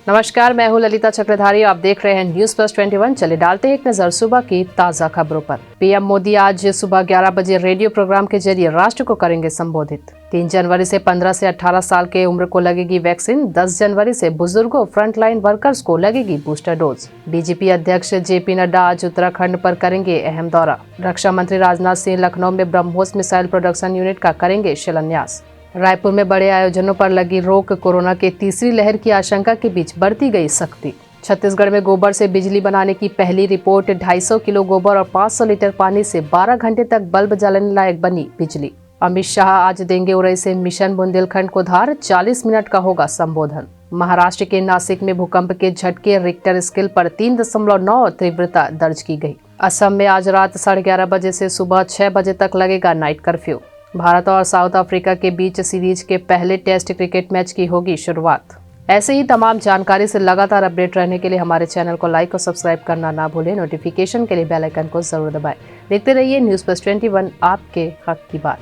नमस्कार, मैं हूं ललिता चक्रधारी। आप देख रहे हैं न्यूज प्लस 21। चलिए डालते हैं एक नजर सुबह की ताजा खबरों पर। पीएम मोदी आज सुबह 11 बजे रेडियो प्रोग्राम के जरिए राष्ट्र को करेंगे संबोधित। 3 जनवरी से 15 से 18 साल के उम्र को लगेगी वैक्सीन। 10 जनवरी से बुजुर्गों फ्रंटलाइन वर्कर्स को लगेगी बूस्टर डोज। बीजेपी अध्यक्ष जेपी नड्डा आज उत्तराखंड पर करेंगे अहम दौरा। रक्षा मंत्री राजनाथ सिंह लखनऊ में ब्रह्मोस मिसाइल प्रोडक्शन यूनिट का करेंगे शिलान्यास। रायपुर में बड़े आयोजनों पर लगी रोक। कोरोना के तीसरी लहर की आशंका के बीच बढ़ती गई सख्ती। छत्तीसगढ़ में गोबर से बिजली बनाने की पहली रिपोर्ट। 250 किलो गोबर और 500 लीटर पानी से 12 घंटे तक बल्ब जलाने लायक बनी बिजली। अमित शाह आज देंगे उरई से मिशन बुंदेलखंड को धार। 40 मिनट का होगा संबोधन। महाराष्ट्र के नासिक में भूकंप के झटके। रिक्टर स्केल पर 3.9 तीव्रता दर्ज की गई। असम में आज रात 11:30 बजे से सुबह 6 बजे तक लगेगा नाइट कर्फ्यू। भारत और साउथ अफ्रीका के बीच सीरीज के पहले टेस्ट क्रिकेट मैच की होगी शुरुआत। ऐसे ही तमाम जानकारी से लगातार अपडेट रहने के लिए हमारे चैनल को लाइक और सब्सक्राइब करना ना भूलें। नोटिफिकेशन के लिए बेल आइकन को जरूर दबाएं। देखते रहिए न्यूज़ प्लस 21, आपके हक की बात।